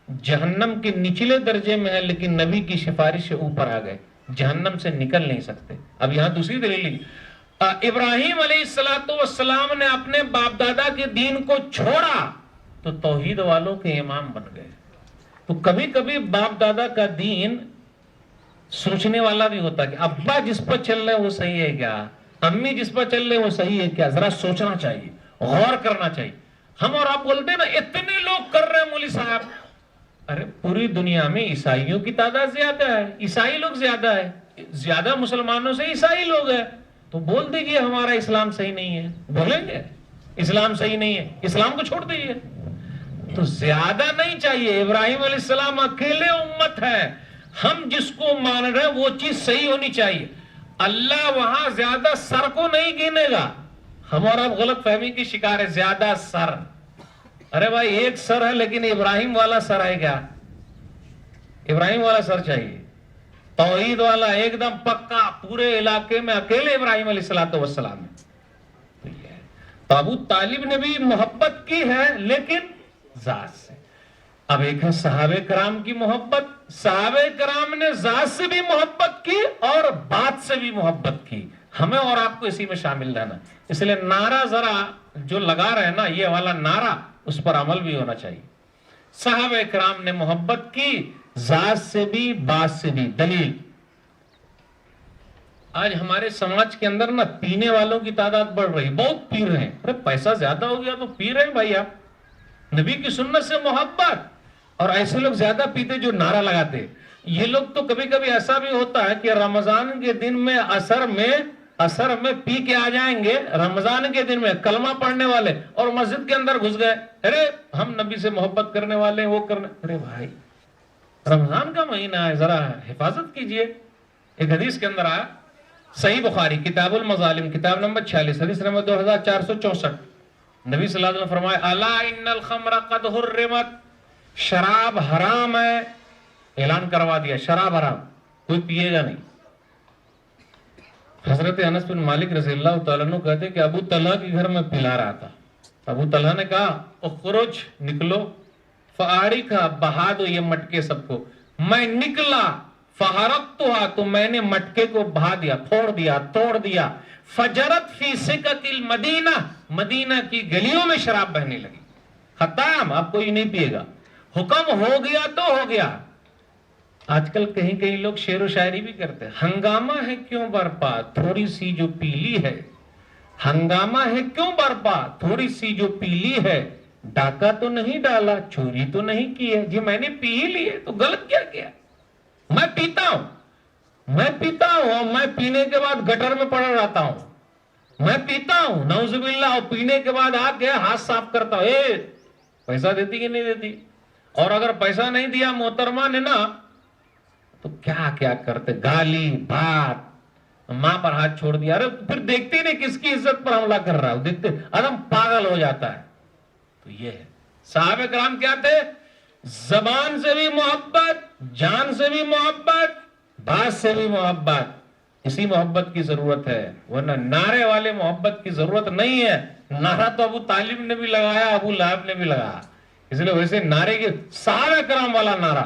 جہنم کے نچلے درجے میں ہے لیکن نبی کی سفارش سے اوپر آ گئے, جہنم سے نکل نہیں سکتے. اب یہاں دوسری دلیل, ابراہیم علیہ السلام نے اپنے باپ دادا کے دین کو چھوڑا تو توحید والوں کے امام بن گئے. تو کبھی کبھی باپ دادا کا دین سوچنے والا بھی ہوتا ہے کہ ابا جس پر چل رہے ہیں وہ صحیح ہے کیا, امی جس پر چل رہے ہیں وہ صحیح ہے کیا, ذرا سوچنا چاہیے, غور کرنا چاہیے. ہم اور آپ بولتے ہیں نا اتنے لوگ کر رہے ہیں مولوی صاحب, ارے پوری دنیا میں عیسائیوں کی تعداد زیادہ ہے, عیسائی لوگ زیادہ ہے, زیادہ مسلمانوں سے عیسائی لوگ ہیں, تو بول دیجئے ہمارا اسلام صحیح نہیں ہے, بولیں گے اسلام صحیح نہیں ہے, اسلام کو چھوڑ دیجئے. تو زیادہ نہیں چاہیے, ابراہیم علیہ السلام اکیلے امت ہے, ہم جس کو مان رہے ہیں وہ چیز صحیح ہونی چاہیے. اللہ وہاں زیادہ سر کو نہیں گنے گا. ہم اور آپ غلط فہمی کی شکار ہے, زیادہ سر, ارے بھائی ایک سر ہے لیکن ابراہیم والا سر ہے کیا, ابراہیم والا سر چاہیے, توحید والا ایک دم پکا, پورے علاقے میں اکیلے ابراہیم علیہ السلام ہے. تو ابو طالب نے بھی محبت کی ہے لیکن ذات سے. اب ایک ہے صحابہ کرام کی محبت, صحابہ کرام نے ذات سے بھی محبت کی اور بات سے بھی محبت کی. ہمیں اور آپ کو اسی میں شامل رہنا, اس لیے نعرہ ذرا جو لگا رہے ہیں نا یہ والا نعرہ, اس پر عمل بھی ہونا چاہیے. صحابہ کرام نے محبت کی ذات سے بھی بات سے بھی. دلیل, آج ہمارے سماج کے اندر نا پینے والوں کی تعداد بڑھ رہی, بہت پی رہے ہیں. ارے پیسہ زیادہ ہو گیا تو پی رہے ہیں بھائی آپ, نبی کی سنت سے محبت. اور ایسے لوگ زیادہ پیتے جو نعرہ لگاتے. یہ لوگ تو کبھی کبھی ایسا بھی ہوتا ہے کہ رمضان کے دن میں اثر میں پی کے آ جائیں گے, رمضان کے دن میں کلمہ پڑھنے والے, اور مسجد کے اندر گھس گئے, ارے ہم نبی سے محبت کرنے والے ہیں, وہ کرنے. ارے بھائی رمضان کا مہینہ ہے, ذرا حفاظت کیجئے. ایک حدیث کے اندر آیا, صحیح بخاری کتاب المظالم کتاب نمبر 46 حدیث نمبر 2464, نبی صلی اللہ علیہ وسلم فرمائے, الا ان الخمر قد حرمت, شراب حرام ہے. اعلان کروا دیا شراب حرام, کوئی پیے گا نہیں. حضرت انس بن مالک رضی اللہ تعالیٰ عنہ کہتے کہ ابو طلحہ کے گھر میں پلا رہا تھا. ابو طلحہ نے کہا اخرج, نکلو, فارکھا, بہا دو یہ مٹکے سب کو. میں نکلا, فحرقتها, تو میں نے مٹکے کو بہا دیا, توڑ دیا. فجرت فی سکک المدینہ, مدینہ کی گلیوں میں شراب بہنے لگی. ختم, اب کوئی نہیں پیے گا. حکم ہو گیا تو ہو گیا. آج کل کہیں کہیں لوگ شعر و شاعری بھی کرتے ہیں, ہنگامہ ہے کیوں برپا تھوڑی سی جو پیلی ہے, ہنگامہ ہے کیوں برپا تھوڑی سی جو پیلی ہے, ڈاکہ تو نہیں ڈالا, چوری تو نہیں کی ہے. جی میں نے پی ہی لی ہے تو غلط کیا کیا. میں پیتا ہوں اور میں پینے کے بعد گٹر میں پڑا رہتا ہوں. میں پیتا ہوں نعوذ باللہ, اور پینے کے بعد آ کے ہاتھ صاف کرتا ہوں. پیسہ دیتی کہ نہیں دیتی, اور اگر پیسہ نہیں دیا محترمہ نے نا تو کیا کیا کرتے, گالی بات, ماں پر ہاتھ چھوڑ دیا. ارے پھر دیکھتے نہیں کس کی عزت پر حملہ کر رہا ہے, دیکھتے آدم پاگل ہو جاتا ہے. تو یہ ہے صحابہ کرام کیا تھے, زبان سے بھی محبت, جان سے بھی محبت, بات سے بھی محبت. اسی محبت کی ضرورت ہے, ورنہ نعرے والے محبت کی ضرورت نہیں ہے. نعرہ تو ابو طالب نے بھی لگایا, ابو لہب نے بھی لگایا, اس لیے ویسے نعرے کی صحابہ کرام والا نعرہ,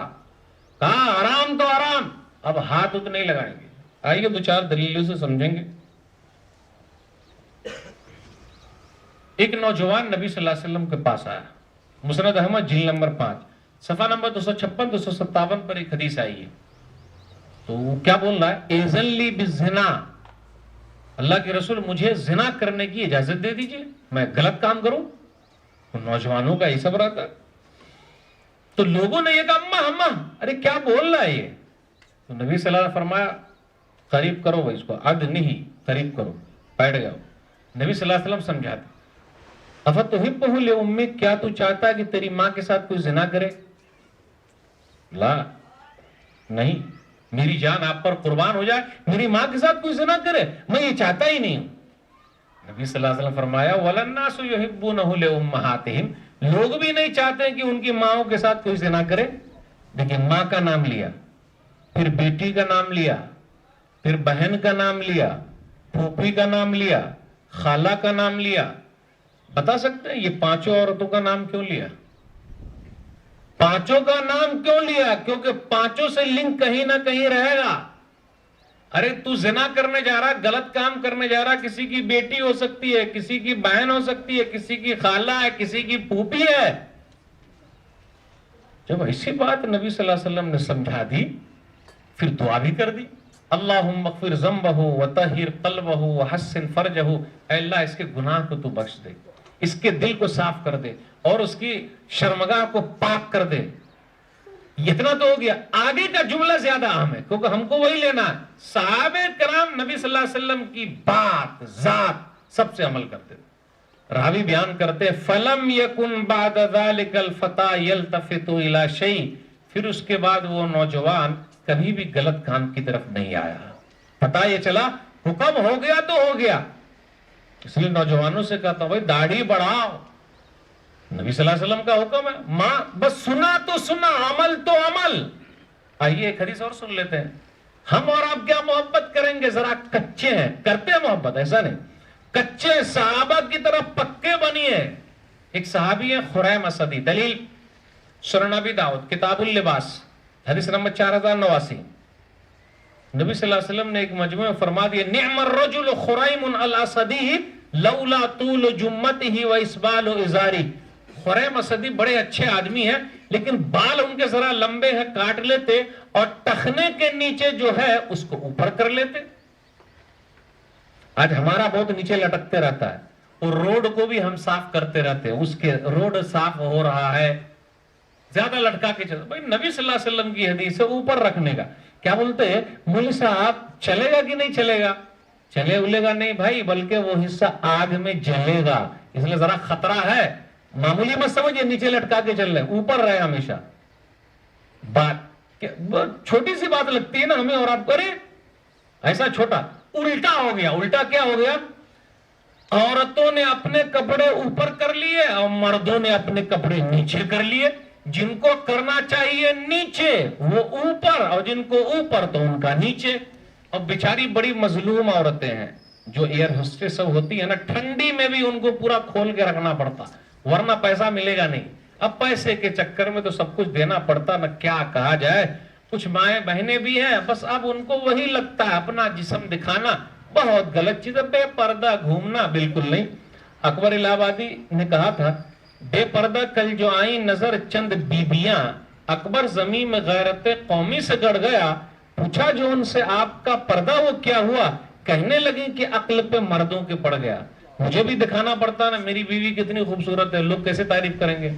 کہا آرام تو آرام, اب ہاتھ ات نہیں لگائیں گے. آئیے دو چار دلیلوں سے سمجھیں گے. ایک نوجوان نبی صلی اللہ علیہ وسلم کے پاس آیا, مسند احمد جلد نمبر 5 صفحہ نمبر 256 257 پر ایک حدیث آئی ہے. تو وہ کیا بول رہا ہے, اذن لی بالزنا, اللہ کے رسول مجھے زنا کرنے کی اجازت دے دیجئے, میں غلط کام کروں. نوجوانوں کا یہ سب رہتا. تو لوگوں نے یہ کہا اماں, ارے کیا بول رہا ہے یہ. تو نبی صلی اللہ علیہ وسلم فرمایا قریب کرو بھائی اس کو, عد نہیں, قریب کرو, بیٹھ جاؤ. نبی صلی اللہ علیہ وسلم سمجھاتے, افتحبہ لامک, کیا تو چاہتا ہے کہ تیری ماں کے ساتھ کوئی زنا کرے. لا, نہیں, میری جان آپ پر قربان ہو جائے, میری ماں کے ساتھ کوئی زنا کرے, میں یہ چاہتا ہی نہیں ہوں. نبی صلی اللہ علیہ وسلم فرمایا وَلَلنَّاسُ يُحِبُّونَهُ لِأُمَّهَاتِهِمْ, لوگ بھی نہیں چاہتے کہ ان کی ماؤں کے ساتھ کوئی زنا کرے. دیکھیں ماں کا نام لیا, پھر بیٹی کا نام لیا, پھر بہن کا نام لیا, پھوپھی کا نام لیا, خالہ کا نام لیا. بتا سکتے ہیں یہ پانچوں عورتوں کا نام کیوں لیا؟ پانچوں کا نام کیوں لیا؟ کیونکہ پانچوں سے لنک کہیں نہ کہیں رہے گا. ارے تو زنا کرنے جا رہا، غلط کام کرنے جا رہا، کسی کی بیٹی ہو سکتی ہے، کسی کی بہن ہو سکتی ہے، کسی کی خالہ ہے، کسی کی پھوپھی ہے. جب ایسی بات نبی صلی اللہ علیہ وسلم نے سمجھا دی، پھر دعا بھی کر دی، اللہم اغفر ذنبہ وطہر قلبہ وحسن فرجہ. اے اللہ اس کے گناہ کو تو بخش دے، اس کے دل کو صاف کر دے اور اس کی شرمگاہ کو پاک کر دے. اتنا تو ہو گیا. آگے کا جملہ زیادہ اہم ہے کیونکہ ہم کو وہی لینا ہے. صحابہ کرام نبی صلی اللہ علیہ وسلم کی بات ذات سب سے عمل کرتے تھے. راوی بیان کرتے فلم یکن بعد ذلک الفتى یلتفت الی شیء. پھر اس کے بعد وہ نوجوان کبھی بھی غلط کام کی طرف نہیں آیا. پتہ یہ چلا حکم ہو گیا تو ہو گیا. اس لیے نوجوانوں سے کہتا ہوں بھائی داڑھی بڑھاؤ، نبی صلی اللہ علیہ وسلم کا حکم ہے. ماں بس سنا تو سنا، عمل تو عمل. آئیے ایک حدیث اور سن لیتے ہیں. ہم اور آپ کیا محبت کریں گے؟ ذرا کچے ہیں، کرتے ہیں محبت، ایسا نہیں. کچے صحابہ کی طرف پکے بنیے. ایک صحابی ہے خریم اسدی. دلیل سنن ابی داؤد کتاب اللباس حدیث نمبر 4089. نبی صلی اللہ علیہ وسلم نے ایک مجموعہ میں فرما دیا نعم الرجل خریم الاسدی لولا طول جمته واسبال ازاری. خریم اسدی بڑے اچھے آدمی ہیں لیکن بال ان کے ذرا لمبے ہیں، کاٹ لیتے اور ٹخنے کے نیچے جو ہے اس کو اوپر کر لیتے. آج ہمارا بہت نیچے لٹکتے رہتا ہے اور روڈ کو بھی ہم صاف کرتے رہتے ہیں. اس کے روڈ صاف ہو رہا ہے، زیادہ لٹکا کے چلتا. بھائی نبی صلی اللہ علیہ وسلم کی حدیث ہے اوپر رکھنے کا. کیا بولتے ہیں مولوی صاحب چلے گا کہ نہیں چلے گا؟ چلے اولے گا نہیں بھائی، بلکہ وہ حصہ آگ میں جلے گا. اس لیے ذرا خطرہ ہے. معمولی مت سمجھے نیچے لٹکا کے چل رہے، اوپر رہے ہمیشہ. بات چھوٹی سی بات لگتی ہے نا ہمیں اور آپ کو، ایسا چھوٹا. الٹا ہو گیا. الٹا کیا ہو گیا؟ عورتوں نے اپنے کپڑے اوپر کر لیے اور مردوں نے اپنے کپڑے نیچے کر لیے. جن کو کرنا چاہیے نیچے وہ اوپر، اور جن کو اوپر تو ان کا نیچے. اور بیچاری بڑی مظلوم عورتیں ہیں جو ایئر ہوسٹس ہوتی ہے نا، ٹھنڈی میں بھی ان کو پورا کھول کے رکھنا پڑتا ورنہ پیسہ ملے گا نہیں. اب پیسے کے چکر میں تو سب کچھ دینا پڑتا، نہ کیا کہا جائے. کچھ مائیں بہنیں بھی ہیں بس اب ان کو وہی لگتا ہے اپنا جسم دکھانا بہت غلط چیز ہے. بے پردہ گھومنا بالکل نہیں. اکبر الہ آبادی نے کہا تھا بے پردہ کل جو آئی نظر چند بیبیاں، اکبر زمین میں غیرت قومی سے گڑ گیا. پوچھا جو ان سے آپ کا پردہ وہ کیا ہوا؟ کہنے لگی کہ عقل پہ مردوں کے پڑ گیا. مجھے بھی دکھانا پڑتا نا میری بیوی کتنی خوبصورت ہے، لوگ کیسے تعریف کریں گے.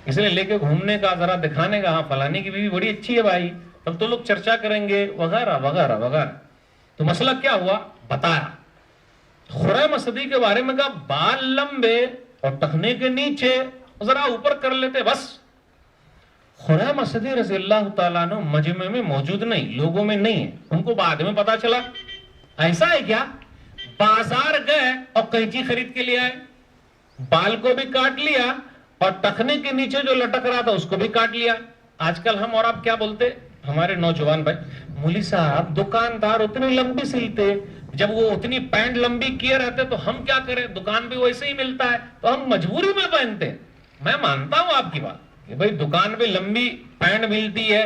اس لیے لے کے گھومنے کا، ذرا دکھانے کا، ہاں فلانی کی بیوی بڑی اچھی ہے بھائی، تب تو لوگ چرچا کریں گے وغیرہ وغیرہ وغیرہ. تو مسئلہ کیا ہوا بتایا. خریم اسدی کے بارے میں کہا بال لمبے اور ٹخنے کے نیچے ذرا اوپر کر لیتے بس. خریم اسدی رضی اللہ تعالیٰ عنہ مجمع میں موجود نہیں، لوگوں میں نہیں ہے. ان کو بعد میں پتا چلا. ایسا ہے کیا؟ بازار گئے اور قینچی خرید کے لیے آئے، بال کو بھی کاٹ لیا اور ٹخنے کے نیچے جو لٹک رہا تھا اس کو بھی کاٹ لیا. آج کل ہم اور آپ کیا بولتے، ہمارے نوجوان بھائی، مولوی صاحب دکاندار اتنی لمبی سلتے، جب وہ اتنی پینٹ لمبی کیے رہتے تو ہم کیا کریں، دکان بھی ویسے ہی ملتا ہے تو ہم مجبوری میں پہنتے. میں مانتا ہوں آپ کی بات کہ بھائی دکان پہ لمبی پینٹ ملتی ہے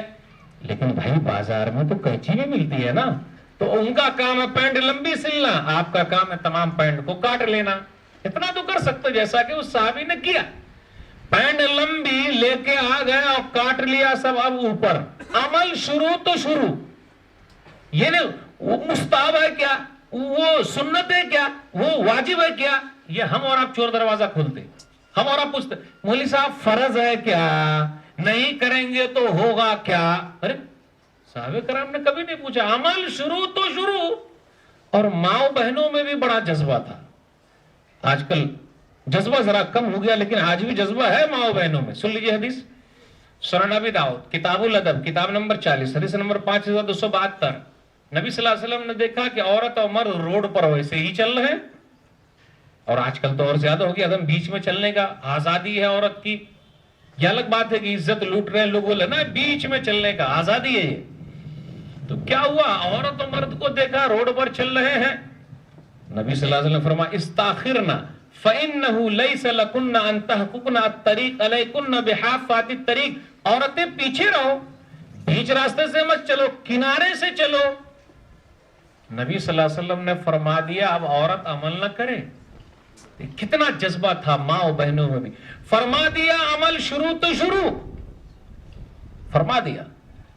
لیکن بھائی بازار میں تو قینچی بھی ملتی ہے نا. تو ان کا کام ہے پینٹ لمبی سلنا، آپ کا کام ہے تمام پینٹ کو کاٹ لینا. اتنا تو کر سکتے جیسا کہ اس صحابی نے کیا. پینٹ لمبی لے کے آ گیا اور کاٹ لیا سب. اب اوپر عمل شروع تو شروع. یہ نہیں وہ مستحب ہے کیا، وہ سنت ہے کیا، وہ واجب ہے کیا. یہ ہم اور آپ چور دروازہ کھولتے، ہم اور آپ پوچھتے مولوی صاحب فرض ہے کیا، نہیں کریں گے تو ہوگا کیا. ارے صحابہ کرام نے کبھی نہیں پوچھا. عمل شروع تو شروع. اور ماؤں بہنوں میں بھی بڑا جذبہ تھا. آج کل جذبہ ذرا کم ہو گیا لیکن آج بھی جذبہ ہے ماؤں بہنوں میں. سن لیجئے حدیث سنن ابی داؤد کتاب الادب کتاب نمبر 40 حدیث نمبر 5272. نبی صلی اللہ علیہ وسلم نے دیکھا کہ عورت اور مرد روڈ پر ویسے ہی چل رہے ہیں، اور آج کل تو اور زیادہ ہو گیا، ایک دم بیچ میں چلنے کا آزادی ہے عورت کی. یہ الگ بات ہے کہ عزت لوٹ رہے ہیں لوگ، بولے نا بیچ میں چلنے کا آزادی ہے. یہ تو کیا ہوا، عورت اور مرد کو دیکھا روڈ پر چل رہے ہیں. نبی صلی اللہ علیہ وسلم فرمایا استاخرنا فإنه ليس لكن أن تحققن الطريق عليكن بحافات الطريق عورتیں پیچھے رہو, بیچ راستے سے مت چلو, کنارے سے چلو. نبی صلی اللہ علیہ وسلم نے فرما دیا اب عورت عمل نہ کرے. کتنا جذبہ تھا ماں و بہنوں میں بھی. فرما دیا عمل شروع تو شروع فرما دیا.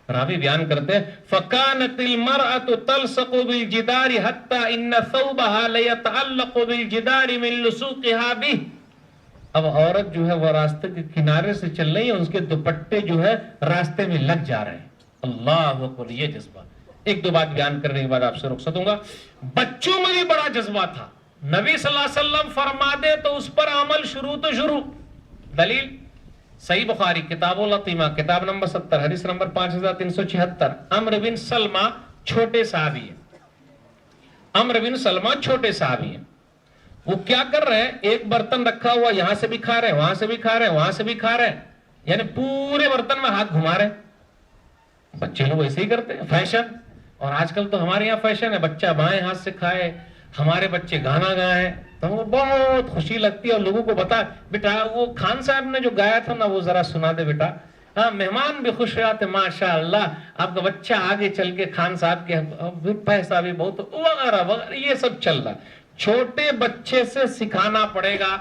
راوی بیان کرتے ہیں فَكَانَتِ الْمَرْأَةُ تَلْصَقُ بِالْجِدَارِ حَتَّى إِنَّ ثَوْبَهَا لَيَتَعَلَّقُ بِالْجِدَارِ مِنْ لُسُوقِهَا بِهِ. اب عورت جو ہے وہ راستے کے کنارے سے چل رہی ہے, اس کے دوپٹے جو ہے راستے میں لگ جا رہے ہیں. اللہ اکبر, یہ جذبہ. ایک دو بات بیان کرنے کے بعد آپ سے رخصت ہوں گا. بچوں میں بھی بڑا جذبہ تھا. نبی صلی اللہ علیہ وسلم فرما دے تو اس پر عمل شروع تو شروع. دلیل صحیح بخاری کتاب العتیمہ کتاب نمبر 70 حدیث نمبر 5376. عمرو بن سلمہ چھوٹے صحابی ہیں. عمرو بن سلمہ چھوٹے صحابی ہیں. وہ کیا کر رہے ہیں, ایک برتن رکھا ہوا, یہاں سے بھی کھا رہے ہیں, وہاں سے بھی کھا رہے ہیں, وہاں سے بھی کھا رہے ہیں, یعنی پورے برتن میں ہاتھ گھما رہے ہیں. بچے لوگ ایسے ہی کرتے ہیں, فیشن. اور آج کل تو ہمارے یہاں فیشن ہے بچہ بائیں ہاتھ سے کھائے, ہمارے بچے گانا گائے, تو وہ بہت خوشی لگتی ہے. اور لوگوں کو بتا بیٹا وہ خان صاحب نے جو گایا تھا نا وہ ذرا سنا دے بیٹا. ہاں, مہمان بھی خوش رہتے, ماشاء اللہ آپ کا بچہ آگے چل کے خان صاحب کے پیسہ بھی بہت وغیرہ وغیرہ, یہ سب چل رہا. چھوٹے بچے سے سکھانا پڑے گا.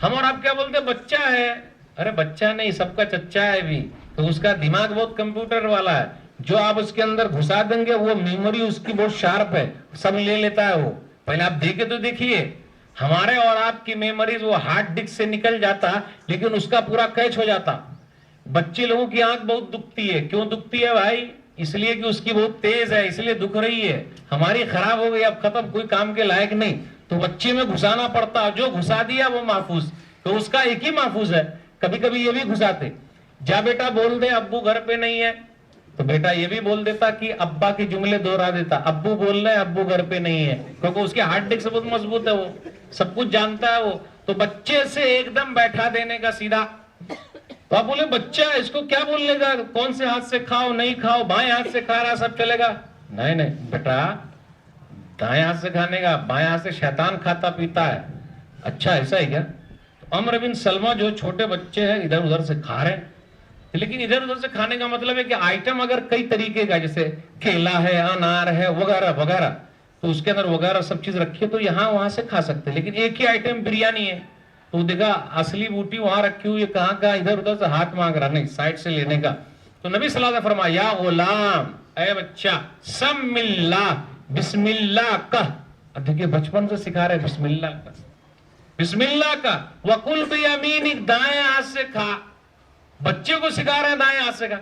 ہم اور آپ کیا بولتے بچہ ہے, ارے بچہ نہیں سب کا چچا ہے بھی, تو اس کا دماغ بہت کمپیوٹر والا ہے. جو آپ اس کے اندر گھسا دیں گے وہ میموری اس کی بہت شارپ ہے, سب لے لیتا ہے وہ. پہلے آپ دیکھے تو دیکھیے, ہمارے اور آپ کی میموریز وہ ہارڈ ڈسک سے نکل جاتا لیکن اس کا پورا کیچ ہو جاتا. بچے لوگوں کی آنکھ بہت دکھتی ہے. کیوں دکھتی ہے بھائی؟ اس لیے کہ اس کی بہت تیز ہے, اس لیے دکھ رہی ہے. ہماری خراب ہو گئی, اب ختم, کوئی کام کے لائق نہیں, تو بچے میں گھسانا پڑتا. جو گھسا دیا وہ محفوظ, تو اس کا ایک ہی محفوظ ہے. کبھی کبھی یہ بھی گھساتے, جا بیٹا بول دے ابو گھر پہ نہیں ہے, تو بیٹا یہ بھی بول دیتا کہ ابا کے جملے دوہرا دیتا, ابو بول رہے ہیں ابو گھر پہ نہیں ہے, کیونکہ اس کے ہارڈ ڈسک بہت مضبوط ہے, وہ سب کچھ جانتا ہے وہ. تو بچے سے ایک دم بیٹھا دینے کا سیدھا. تو آپ بولے بچہ اس کو کیا بولنے کا, کون سے ہاتھ سے کھاؤ نہیں کھاؤ, بائیں ہاتھ سے کھا رہا سب چلے گا. نہیں نہیں بیٹا, دائیں ہاتھ سے کھانے کا, بائیں ہاتھ سے شیطان کھاتا پیتا ہے. اچھا ایسا ہے کیا؟ عمرو بن سلمہ جو چھوٹے بچے ہیں ادھر ادھر سے کھا رہے ہیں, لیکن ادھر ادھر سے کھانے کا مطلب ہے کہ آئٹم اگر کئی طریقے کا, جیسے کیلا ہے, انار ہے وغیرہ وغیرہ, تو اس کے اندر وغیرہ سب چیز رکھی ہے تو یہاں وہاں سے کھا سکتے. لیکن ایک ہی آئٹم بریانی ہے, تو دیکھا اصلی بوٹی وہاں رکھی ہوئی ہے, کہاں کا ادھر ادھر سے ہاتھ مانگ رہا, نہیں سائڈ سے لینے کا. تو نبی صلی اللہ علیہ وسلم فرمایا یا غلام, اے بچہ, سم اللہ, بسم اللہ کا. اب دیکھیے بچپن سے سکھا رہے بسم اللہ کا, بسم اللہ کا. وَقُلْ بِيَمِينِكَ, دائیں ہاتھ سے کھا. بچے کو سکھا رہے ہیں دائیں ہاتھ سے کھا.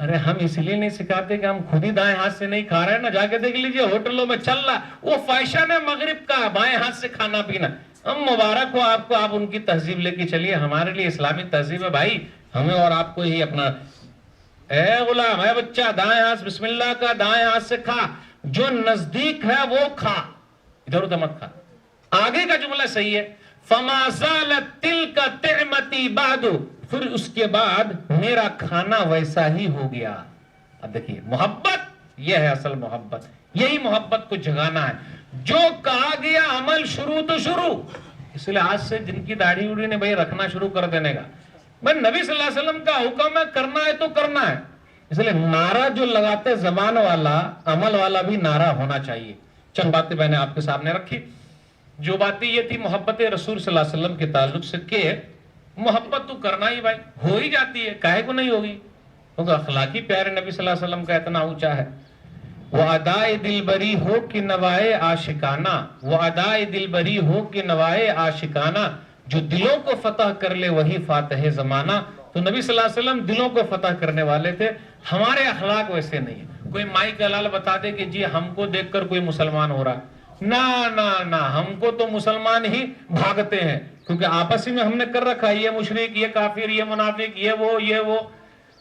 ارے ہم اس لیے نہیں سکھاتے کہ ہم خود ہی دائیں ہاتھ سے نہیں کھا رہے ہیں نا, جا کے دیکھ لیجئے ہوٹلوں میں چل رہا, وہ فیشن ہے مغرب کا, بائیں ہاتھ سے کھانا پینا. ہم مبارک ہو آپ کو, آپ ان کی تہذیب لے کے چلیے, ہمارے لیے اسلامی تہذیب ہے بھائی, ہمیں اور آپ کو ہی اپنا. اے غلام, اے بچہ, دائیں ہاتھ بسم اللہ کا, دائیں ہاتھ سے کھا, جو نزدیک ہے وہ کھا, ادھر ادھر مت کھا. آگے کا جملہ صحیح ہے, فَمَا زَالَتْ تِلْكَ تِعْمَتِي بَعْدُ, پھر اس کے بعد میرا کھانا ویسا ہی ہو گیا. اب دیکھیے محبت, یہ ہے اصل محبت, یہی محبت کو جگانا ہے. جو کہا گیا عمل شروع تو شروع. اس لیے آج سے جن کی داڑھی اڑی نے بھائی رکھنا شروع کر دینے کا, بھائی نبی صلی اللہ علیہ وسلم کا حکم ہے, کرنا ہے تو کرنا ہے. اس لیے نعرہ جو لگاتے زبان والا, عمل والا بھی نعرہ ہونا چاہیے. چند باتیں میں نے آپ کے سامنے رکھی. جو باتیں یہ تھی محبت رسول صلی اللہ علیہ وسلم کے تعلق سے, کہ محبت تو کرنا ہی بھائی, ہو ہی جاتی ہے, کاہے کو نہیں ہوگی, کیونکہ اخلاقی پیارے نبی صلی اللہ علیہ وسلم کا اتنا اونچا ہے. وہ ادائے دل بری ہو کہ نوائے عاشقانہ, وہ ادائے دل بری ہو کہ نوائے عاشقانہ, جو دلوں کو فتح کر لے وہی فاتح زمانہ. تو نبی صلی اللہ علیہ وسلم دلوں کو فتح کرنے والے تھے. ہمارے اخلاق ویسے نہیں ہے. کوئی مائی کا لال بتا دے کہ جی ہم کو دیکھ کر کوئی مسلمان ہو رہا, نہ ہم کو تو مسلمان ہی بھاگتے ہیں, کیونکہ آپس میں ہم نے کر رکھا, یہ مشرک, یہ کافر, یہ منافق, یہ وہ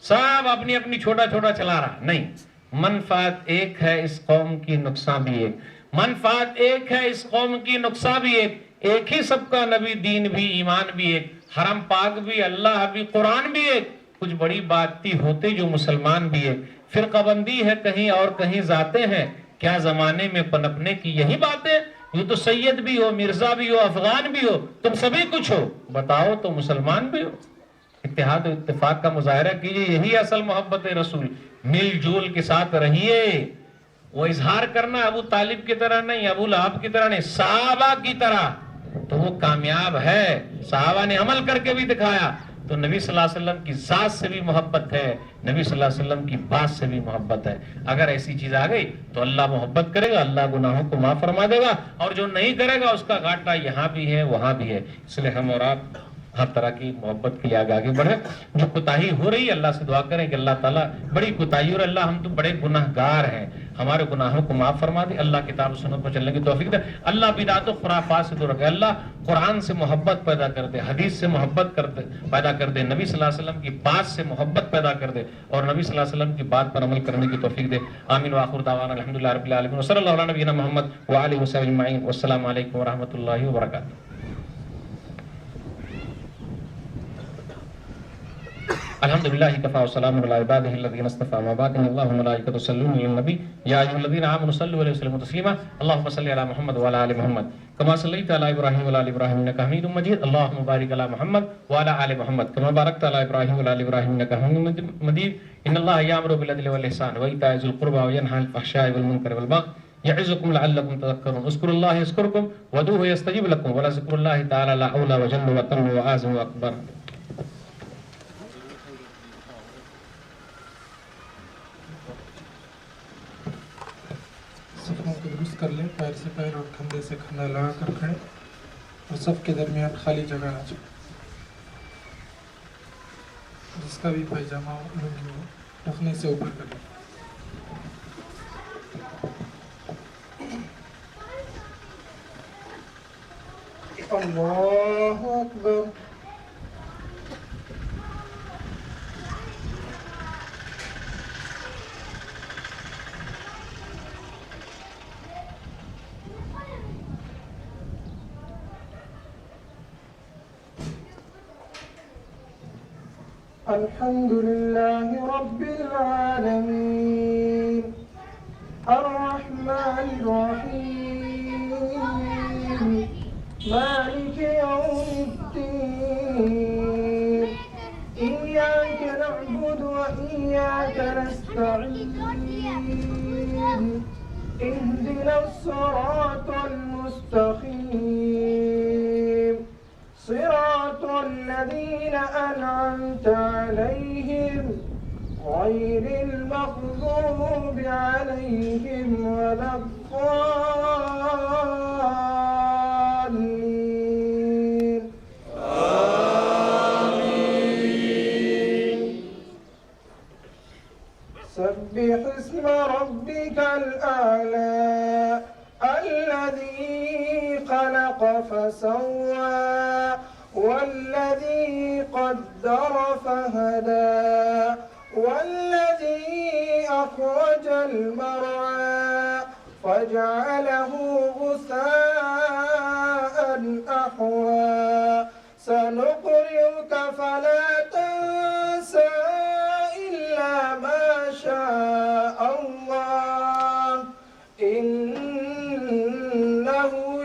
سب اپنی اپنی چھوٹا چھوٹا چلا رہا. نہیں, منفعت ایک ہے, اس قوم کی نقصان بھی ایک. منفعت ایک ہے, اس قوم کی نقصان بھی ایک. ایک ہی سب کا نبی, دین بھی, ایمان بھی ایک, حرم پاک بھی, اللہ بھی, قرآن بھی ایک. کچھ بڑی بات تھی ہوتے جو مسلمان بھی ایک. فرقہ بندی ہے کہیں اور کہیں ذاتیں ہیں, کیا زمانے میں پنپنے کی یہی باتیں. یہ تو سید بھی ہو, مرزا بھی ہو, افغان بھی ہو, تم سبھی کچھ ہو, بتاؤ تو مسلمان بھی ہو. اتحاد و اتفاق کا مظاہرہ کیجیے، یہی اصل محبت رسول. مل جول کے ساتھ رہیے. وہ اظہار کرنا ابو طالب کی طرح نہیں، ابو لہب کی طرح نہیں، صحابہ کی طرح، تو وہ کامیاب ہے. صحابہ نے عمل کر کے بھی دکھایا. تو نبی صلی اللہ علیہ وسلم کی ذات سے بھی محبت ہے، نبی صلی اللہ علیہ وسلم کی بات سے بھی محبت ہے. اگر ایسی چیز آ گئی تو اللہ محبت کرے گا، اللہ گناہوں کو معاف فرما دے گا، اور جو نہیں کرے گا اس کا گھاٹا یہاں بھی ہے وہاں بھی ہے. اس لیے ہم اور آپ ہر طرح کی محبت کے لیے آگے بڑھے. جو کوتاہی ہو رہی ہے اللہ سے دعا کریں کہ اللہ تعالیٰ بڑی کوتاہی، اور اللہ ہم تو بڑے گناہ گار ہیں، ہمارے گناہوں کو معاف فرما دے. اللہ کتاب و سنت پر چلنے کی توفیق دے. اللہ بدعت و خرافات سے دور رکھے. اللہ قرآن سے محبت پیدا کر دے، حدیث سے محبت پیدا کر دے، نبی صلی اللہ علیہ وسلم کی بات سے محبت پیدا کر دے، اور نبی صلی اللہ علیہ وسلم کی بات پر عمل کرنے کی توفیق دے. آمین وآخر دعوانا الحمدللہ رب العالمین وصلی اللہ علی نبینا محمد وآلہ وصحبہ اجمعین. والسلام علیکم ورحمۃ اللہ وبرکاتہ. الحمد للہ کفا وسلام علی عباده الذین اصطفى. ما بعد ان اللہ وملائکته یصلون علی النبی یا ایھا الذین آمنوا صلوا علیہ وسلموا تسلیما. اللهم صل علی محمد وعلى آل محمد كما صليت على ابراہیم وعلى آل ابراہیم انک حمید مجید. اللهم بارک علی محمد وعلى آل محمد كما بارکت علی ابراہیم وعلى آل ابراہیم انک حمید مجید. ان اللہ یأمر بالعدل والإحسان وإیتاء ذی القربى وینہی عن الفحشاء والمنکر والبغی یعظکم لعلکم تذکرون. اذکروا اللہ یذکرکم وادعوہ یستجب لکم ولذکر اللہ تعالی اعلی وجل واتم واعظم واکبر. صفوں کو درست کر لیں، پیر سے پیر اور کھندے سے کھندا لگا کر کھڑے، اور صف کے درمیان خالی جگہ نہ چھوڑیں. جس کا بھی پائجامہ لنگی ہو ٹخنے سے اوپر کر لیں. اللہ اکبر. الحمد لله رب العالمين الرحمن الرحيم مالك يوم الدين إياك نعبد وإياك نستعين اهدنا الصراط المستقيم صراط الذين أنعمت عليهم غير المغضوب عليهم ولا الضالين. آمين. سبح اسم ربك الأعلى الذي خلق فسوى والذي قدر فهدى والذي أخرج المرعى فجعله غثاء أحوى. سنقرئك فلا تنسى إلا ما شاء الله إنه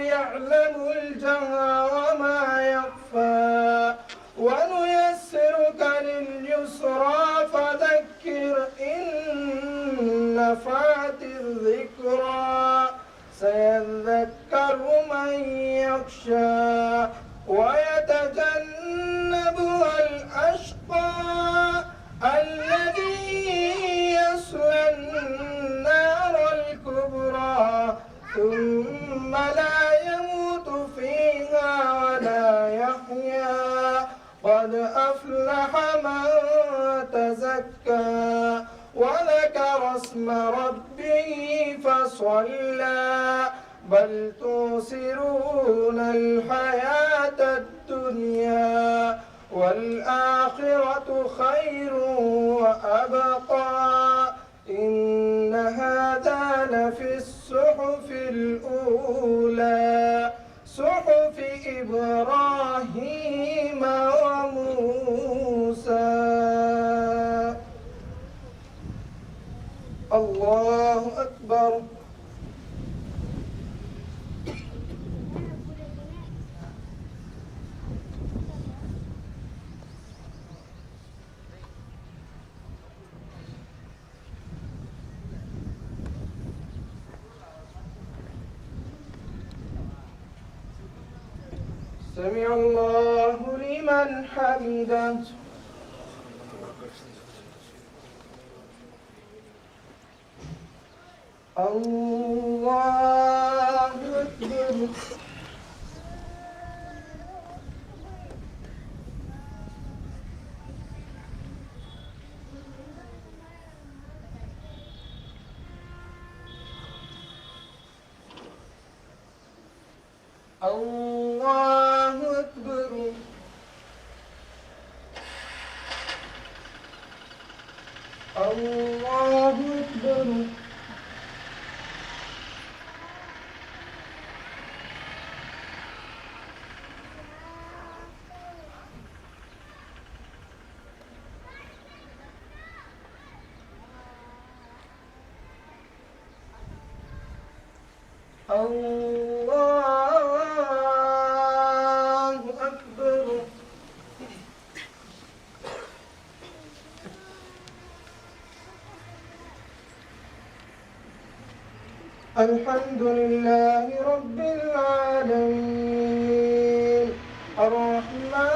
يعلم الجهر وما يخفى. ونيسرك لليسرى فذكر إن نفعت الذكرى سيذكر من يخشى ويتجنبها الأشقى الذي يصلى النار الكبرى ثم لا يموت فيها ولا يحيا. قد أفلح من تزكى وذكر اسم ربه فصلى. بل تؤثرون الحياة الدنيا والآخرة خير وأبقى. إن هذا لفي الصحف الأولى صحف إبراهيم وموسى. الله أكبر. سمع الله لمن حمده. الله أكبر. الله أكبر. الله أكبر. الله أكبر. الحمد لله رب العالمين الرحمن